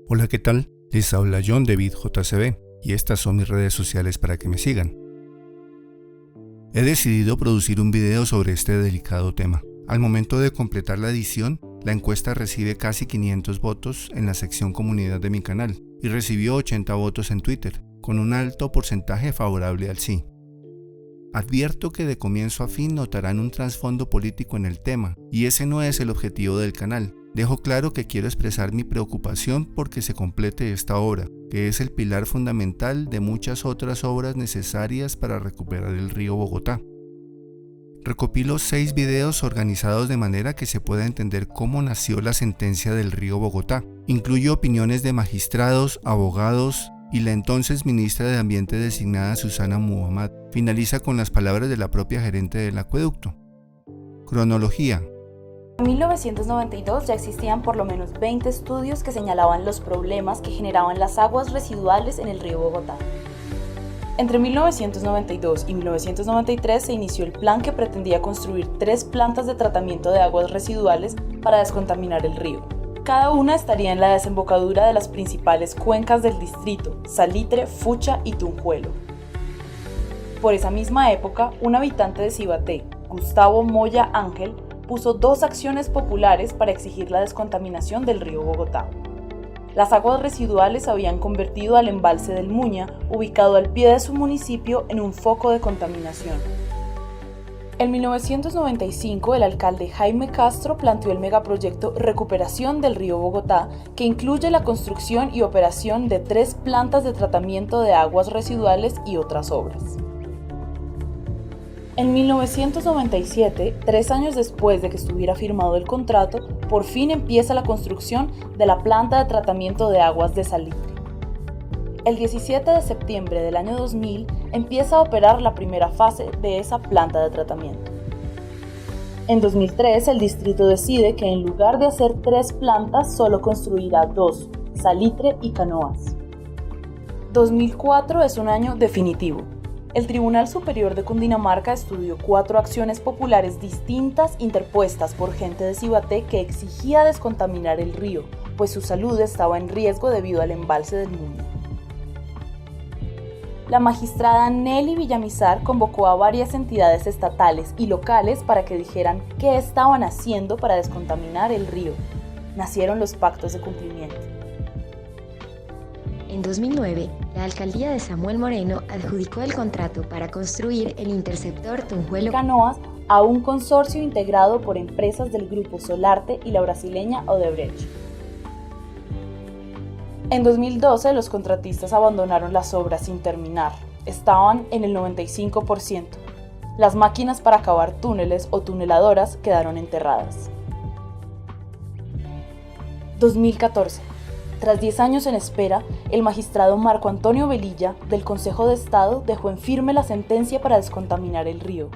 Hola, ¿qué tal? Les habla John David JCB y estas son mis redes sociales para que me sigan. He decidido producir un video sobre este delicado tema. Al momento de completar la edición, la encuesta recibe casi 500 votos en la sección comunidad de mi canal y recibió 80 votos en Twitter, con un alto porcentaje favorable al sí. Advierto que de comienzo a fin notarán un trasfondo político en el tema, y ese no es el objetivo del canal. Dejo claro que quiero expresar mi preocupación porque se complete esta obra, que es el pilar fundamental de muchas otras obras necesarias para recuperar el río Bogotá. Recopilo 6 videos organizados de manera que se pueda entender cómo nació la sentencia del río Bogotá. Incluyo opiniones de magistrados, abogados y la entonces ministra de Ambiente designada Susana Muhammad. Finaliza con las palabras de la propia gerente del acueducto. Cronología. En 1992 ya existían por lo menos 20 estudios que señalaban los problemas que generaban las aguas residuales en el río Bogotá. Entre 1992 y 1993 se inició el plan que pretendía construir 3 plantas de tratamiento de aguas residuales para descontaminar el río. Cada una estaría en la desembocadura de las principales cuencas del distrito, Salitre, Fucha y Tunjuelo. Por esa misma época, un habitante de Cibaté, Gustavo Moya Ángel, puso 2 acciones populares para exigir la descontaminación del río Bogotá. Las aguas residuales se habían convertido al embalse del Muña, ubicado al pie de su municipio, en un foco de contaminación. En 1995, el alcalde Jaime Castro planteó el megaproyecto Recuperación del río Bogotá, que incluye la construcción y operación de 3 plantas de tratamiento de aguas residuales y otras obras. En 1997, 3 años después de que estuviera firmado el contrato, por fin empieza la construcción de la planta de tratamiento de aguas de Salitre. El 17 de septiembre del año 2000 empieza a operar la primera fase de esa planta de tratamiento. En 2003, el distrito decide que en lugar de hacer 3 plantas, solo construirá 2, Salitre y Canoas. 2004 es un año definitivo. El Tribunal Superior de Cundinamarca estudió 4 acciones populares distintas interpuestas por gente de Cibaté que exigía descontaminar el río, pues su salud estaba en riesgo debido al embalse del Muña. La magistrada Nelly Villamizar convocó a varias entidades estatales y locales para que dijeran qué estaban haciendo para descontaminar el río. Nacieron los pactos de cumplimiento. En 2009, la alcaldía de Samuel Moreno adjudicó el contrato para construir el interceptor Tunjuelo Canoas a un consorcio integrado por empresas del grupo Solarte y la brasileña Odebrecht. En 2012, los contratistas abandonaron las obras sin terminar. Estaban en el 95%. Las máquinas para cavar túneles o tuneladoras quedaron enterradas. 2014. Tras 10 años en espera, el magistrado Marco Antonio Velilla, del Consejo de Estado, dejó en firme la sentencia para descontaminar el río.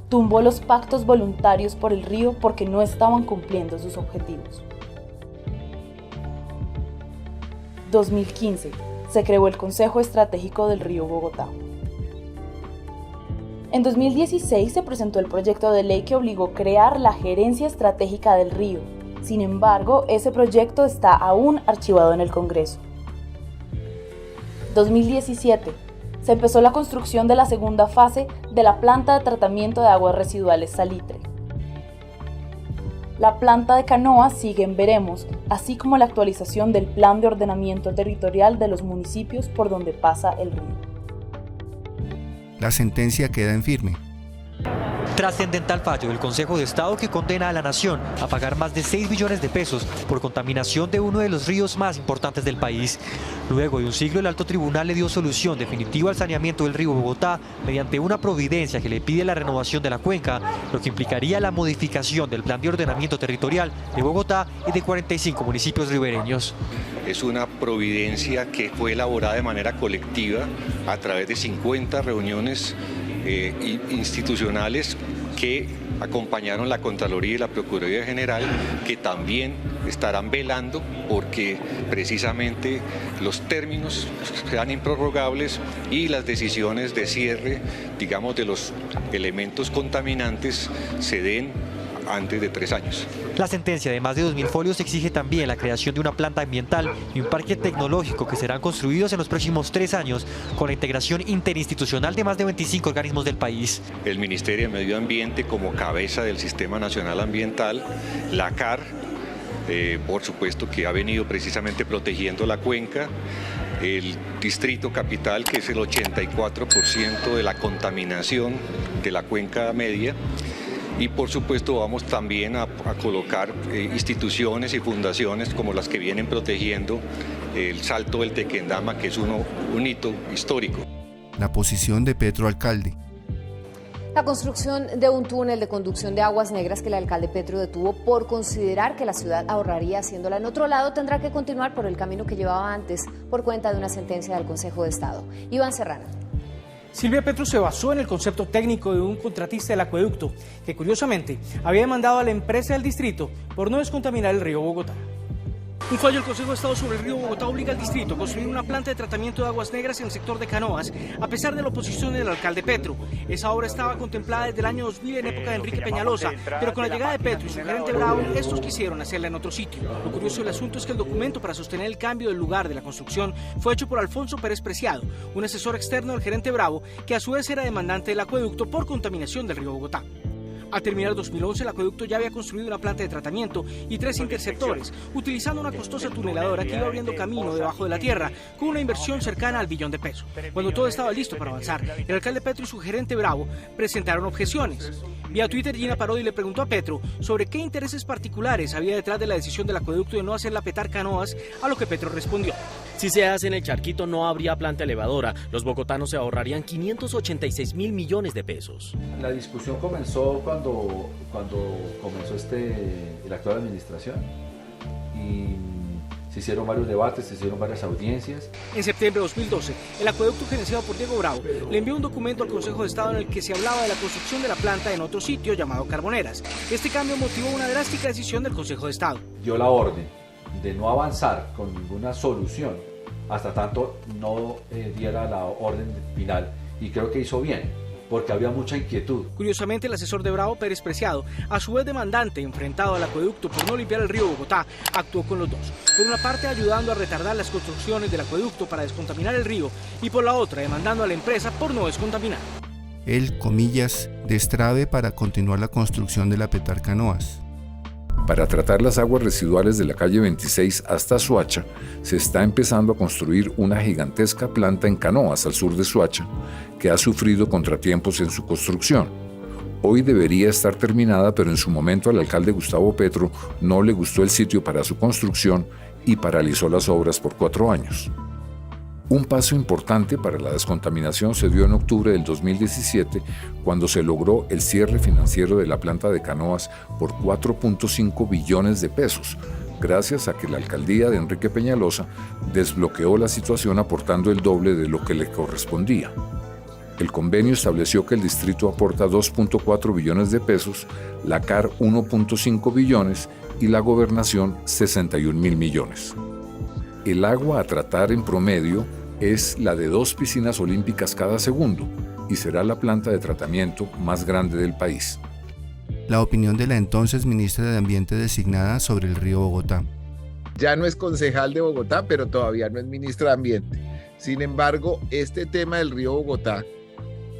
Tumbó los pactos voluntarios por el río porque no estaban cumpliendo sus objetivos. 2015. Se creó el Consejo Estratégico del Río Bogotá. En 2016 se presentó el proyecto de ley que obligó a crear la Gerencia Estratégica del Río. Sin embargo, ese proyecto está aún archivado en el Congreso. 2017. Se empezó la construcción de la segunda fase de la planta de tratamiento de aguas residuales Salitre. La planta de Canoas sigue en veremos, así como la actualización del Plan de Ordenamiento Territorial de los municipios por donde pasa el río. La sentencia queda en firme. Trascendental fallo del Consejo de Estado que condena a la nación a pagar más de 6 billones de pesos por contaminación de uno de los ríos más importantes del país. Luego de un siglo, el Alto Tribunal le dio solución definitiva al saneamiento del río Bogotá mediante una providencia que le pide la renovación de la cuenca, lo que implicaría la modificación del Plan de Ordenamiento Territorial de Bogotá y de 45 municipios ribereños. Es una providencia que fue elaborada de manera colectiva a través de 50 reuniones institucionales que acompañaron la Contraloría y la Procuraduría General, que también estarán velando porque precisamente los términos sean improrrogables y las decisiones de cierre, digamos, de los elementos contaminantes se den antes de 3 años. La sentencia de más de 2.000 folios exige también la creación de una planta ambiental y un parque tecnológico que serán construidos en los próximos 3 años con la integración interinstitucional de más de 25 organismos del país. El Ministerio de Medio Ambiente como cabeza del Sistema Nacional Ambiental, la CAR, por supuesto que ha venido precisamente protegiendo la cuenca, el Distrito Capital, que es el 84% de la contaminación de la cuenca media, y por supuesto vamos también a colocar instituciones y fundaciones como las que vienen protegiendo el Salto del Tequendama, que es un hito histórico. La posición de Petro alcalde. La construcción de un túnel de conducción de aguas negras que el alcalde Petro detuvo por considerar que la ciudad ahorraría haciéndola en otro lado tendrá que continuar por el camino que llevaba antes por cuenta de una sentencia del Consejo de Estado. Iván Serrano. Silvia Petro se basó en el concepto técnico de un contratista del acueducto que curiosamente había demandado a la empresa del distrito por no descontaminar el río Bogotá. Un fallo del Consejo de Estado sobre el río Bogotá obliga al distrito a construir una planta de tratamiento de aguas negras en el sector de Canoas, a pesar de la oposición del alcalde Petro. Esa obra estaba contemplada desde el año 2000 en época de Enrique Peñalosa, pero con la llegada de Petro y su gerente Bravo, estos quisieron hacerla en otro sitio. Lo curioso del asunto es que el documento para sostener el cambio del lugar de la construcción fue hecho por Alfonso Pérez Preciado, un asesor externo del gerente Bravo, que a su vez era demandante del acueducto por contaminación del río Bogotá. Al terminar el 2011, el acueducto ya había construido una planta de tratamiento y 3 interceptores, utilizando una costosa tuneladora que iba abriendo camino debajo de la tierra, con una inversión cercana al $1 billón. Cuando todo estaba listo para avanzar, el alcalde Petro y su gerente Bravo presentaron objeciones. Vía Twitter, Gina Parodi le preguntó a Petro sobre qué intereses particulares había detrás de la decisión del acueducto de no hacerla petar Canoas, a lo que Petro respondió. Si se hace en el Charquito no habría planta elevadora, los bogotanos se ahorrarían 586.000 millones de pesos. La discusión comenzó cuando comenzó la actual administración y se hicieron varios debates, se hicieron varias audiencias. En septiembre de 2012, el acueducto gerenciado por Diego Bravo le envió un documento al Consejo de Estado en el que se hablaba de la construcción de la planta en otro sitio llamado Carboneras. Este cambio motivó una drástica decisión del Consejo de Estado. Dio la orden de no avanzar con ninguna solución hasta tanto no diera la orden final, y creo que hizo bien, porque había mucha inquietud. Curiosamente, el asesor de Bravo, Pérez Preciado, a su vez demandante enfrentado al acueducto por no limpiar el río Bogotá, actuó con los dos. Por una parte, ayudando a retardar las construcciones del acueducto para descontaminar el río, y por la otra, demandando a la empresa por no descontaminar. El, comillas, destrave para continuar la construcción de la Petar Canoas. Para tratar las aguas residuales de la calle 26 hasta Soacha, se está empezando a construir una gigantesca planta en Canoas, al sur de Soacha, que ha sufrido contratiempos en su construcción. Hoy debería estar terminada, pero en su momento al alcalde Gustavo Petro no le gustó el sitio para su construcción y paralizó las obras por 4 años. Un paso importante para la descontaminación se dio en octubre del 2017, cuando se logró el cierre financiero de la planta de Canoas por 4.5 billones de pesos, gracias a que la alcaldía de Enrique Peñalosa desbloqueó la situación aportando el doble de lo que le correspondía. El convenio estableció que el distrito aporta 2.4 billones de pesos, la CAR 1.5 billones y la gobernación 61.000 millones. El agua a tratar en promedio es la de 2 piscinas olímpicas cada segundo y será la planta de tratamiento más grande del país. La opinión de la entonces ministra de Ambiente designada sobre el río Bogotá. Ya no es concejal de Bogotá, pero todavía no es ministra de Ambiente. Sin embargo, este tema del río Bogotá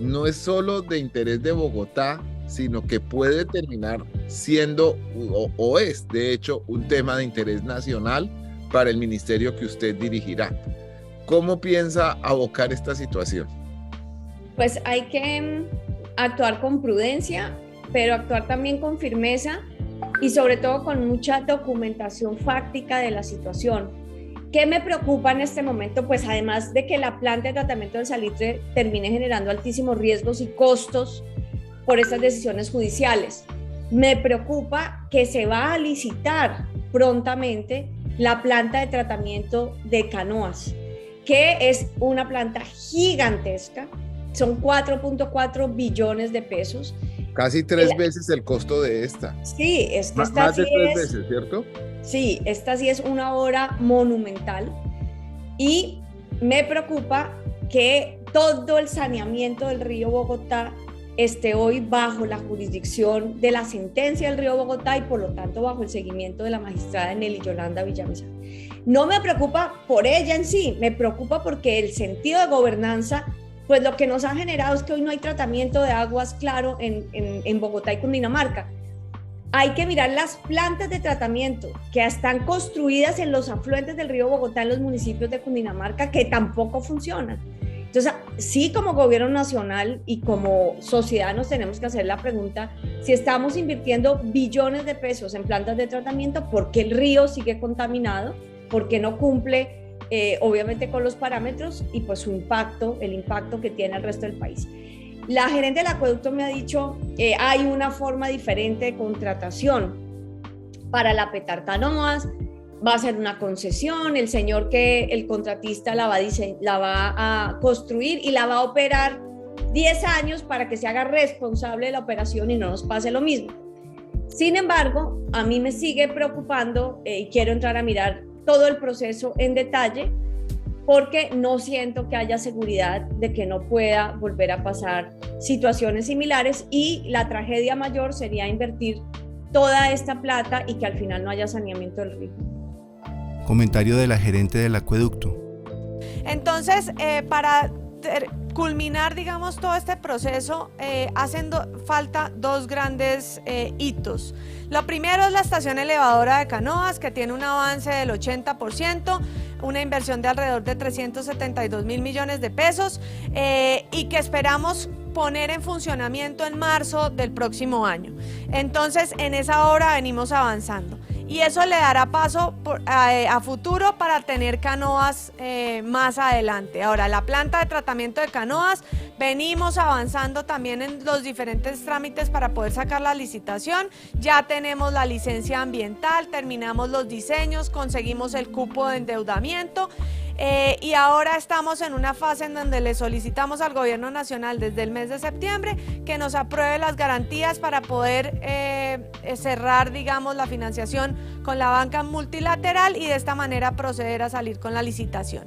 no es solo de interés de Bogotá, sino que puede terminar siendo, o es de hecho, un tema de interés nacional para el ministerio que usted dirigirá. ¿Cómo piensa abocar esta situación? Pues hay que actuar con prudencia, pero actuar también con firmeza y sobre todo con mucha documentación fáctica de la situación. ¿Qué me preocupa en este momento? Pues además de que la planta de tratamiento del salitre termine generando altísimos riesgos y costos por estas decisiones judiciales, me preocupa que se va a licitar prontamente la planta de tratamiento de Canoas, que es una planta gigantesca, son 4.4 billones de pesos. Casi 3 veces el costo de esta. Sí, es que esta más de 3 veces, ¿cierto? Sí, esta sí es una obra monumental y me preocupa que todo el saneamiento del río Bogotá esté hoy bajo la jurisdicción de la sentencia del Río Bogotá y por lo tanto bajo el seguimiento de la magistrada Nelly Yolanda Villamizar. No me preocupa por ella en sí, me preocupa porque el sentido de gobernanza, pues lo que nos ha generado es que hoy no hay tratamiento de aguas claro en Bogotá y Cundinamarca. Hay que mirar las plantas de tratamiento que están construidas en los afluentes del río Bogotá en los municipios de Cundinamarca que tampoco funcionan. Entonces, sí, como gobierno nacional y como sociedad nos tenemos que hacer la pregunta, si estamos invirtiendo billones de pesos en plantas de tratamiento, ¿por qué el río sigue contaminado? ¿Por qué no cumple, obviamente, con los parámetros y pues su impacto, el impacto que tiene el resto del país? La gerente del acueducto me ha dicho, hay una forma diferente de contratación para la Petar-Canoas, va a ser una concesión, el señor que el contratista la va a construir y la va a operar 10 años para que se haga responsable de la operación y no nos pase lo mismo. Sin embargo, a mí me sigue preocupando y quiero entrar a mirar todo el proceso en detalle porque no siento que haya seguridad de que no pueda volver a pasar situaciones similares y la tragedia mayor sería invertir toda esta plata y que al final no haya saneamiento del río. Comentario de la gerente del acueducto. Entonces, para culminar, digamos, todo este proceso, hacen falta dos grandes hitos. Lo primero es la estación elevadora de Canoas, que tiene un avance del 80%, una inversión de alrededor de 372 mil millones de pesos y que esperamos poner en funcionamiento en marzo del próximo año. Entonces, en esa obra venimos avanzando. Y eso le dará paso a futuro para tener canoas más adelante. Ahora, la planta de tratamiento de canoas, venimos avanzando también en los diferentes trámites para poder sacar la licitación. Ya tenemos la licencia ambiental, terminamos los diseños, conseguimos el cupo de endeudamiento. Y ahora estamos en una fase en donde le solicitamos al gobierno nacional desde el mes de septiembre que nos apruebe las garantías para poder cerrar, digamos, la financiación con la banca multilateral y de esta manera proceder a salir con la licitación.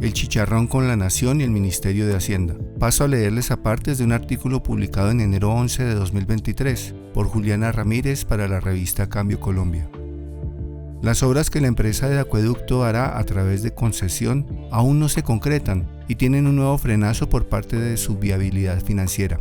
El chicharrón con la Nación y el Ministerio de Hacienda. Paso a leerles apartes de un artículo publicado en enero 11 de 2023 por Juliana Ramírez para la revista Cambio Colombia. Las obras que la empresa de acueducto hará a través de concesión aún no se concretan y tienen un nuevo frenazo por parte de su viabilidad financiera.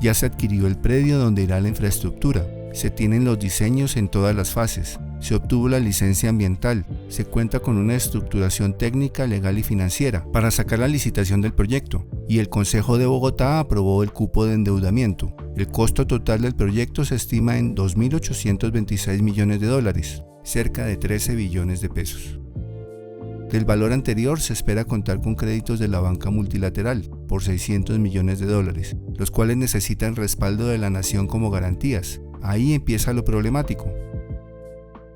Ya se adquirió el predio donde irá la infraestructura, se tienen los diseños en todas las fases, se obtuvo la licencia ambiental, se cuenta con una estructuración técnica, legal y financiera para sacar la licitación del proyecto y el Consejo de Bogotá aprobó el cupo de endeudamiento. El costo total del proyecto se estima en 2.826 millones de dólares, cerca de 13 billones de pesos. Del valor anterior se espera contar con créditos de la banca multilateral por 600 millones de dólares, los cuales necesitan respaldo de la nación como garantías. Ahí empieza lo problemático.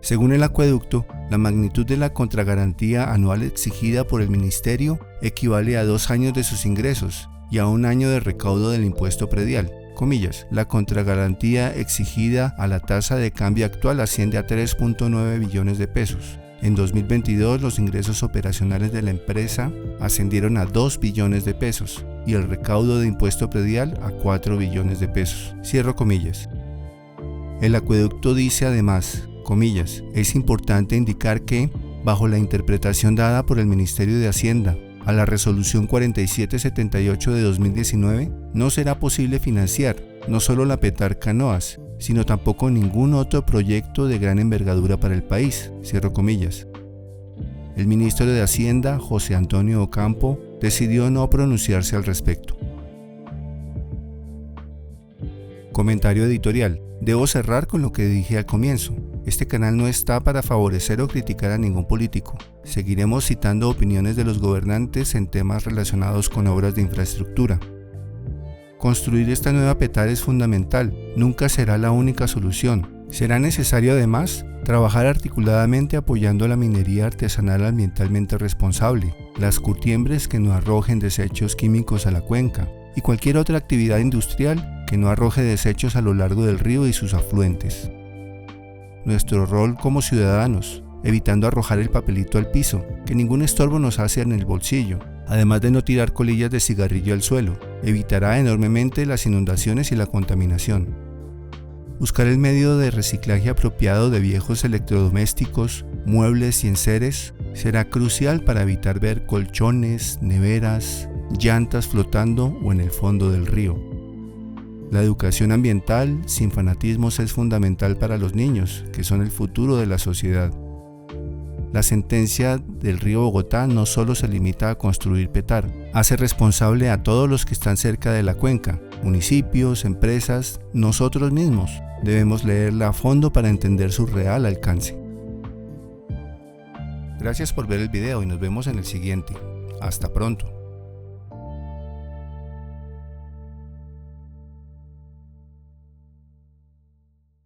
Según el acueducto, la magnitud de la contragarantía anual exigida por el ministerio equivale a 2 años de sus ingresos y a 1 año de recaudo del impuesto predial. Comillas, la contragarantía exigida a la tasa de cambio actual asciende a 3.9 billones de pesos. En 2022 los ingresos operacionales de la empresa ascendieron a 2 billones de pesos y el recaudo de impuesto predial a 4 billones de pesos. Cierro comillas. El acueducto dice además, comillas, es importante indicar que, bajo la interpretación dada por el Ministerio de Hacienda a la Resolución 4778 de 2019, no será posible financiar no solo la Petar-Canoas, sino tampoco ningún otro proyecto de gran envergadura para el país, cierro comillas. El ministro de Hacienda, José Antonio Ocampo, decidió no pronunciarse al respecto. Comentario editorial. Debo cerrar con lo que dije al comienzo. Este canal no está para favorecer o criticar a ningún político. Seguiremos citando opiniones de los gobernantes en temas relacionados con obras de infraestructura. Construir esta nueva Petar es fundamental, nunca será la única solución. Será necesario además trabajar articuladamente apoyando la minería artesanal ambientalmente responsable, las curtiembres que no arrojen desechos químicos a la cuenca y cualquier otra actividad industrial que no arroje desechos a lo largo del río y sus afluentes. Nuestro rol como ciudadanos, evitando arrojar el papelito al piso, que ningún estorbo nos hace en el bolsillo, Además de no tirar colillas de cigarrillo al suelo, evitará enormemente las inundaciones y la contaminación. Buscar el medio de reciclaje apropiado de viejos electrodomésticos, muebles y enseres será crucial para evitar ver colchones, neveras, llantas flotando o en el fondo del río. La educación ambiental sin fanatismos es fundamental para los niños, que son el futuro de la sociedad. La sentencia del río Bogotá no solo se limita a construir Petar, hace responsable a todos los que están cerca de la cuenca, municipios, empresas, nosotros mismos. Debemos leerla a fondo para entender su real alcance. Gracias por ver el video y nos vemos en el siguiente. Hasta pronto.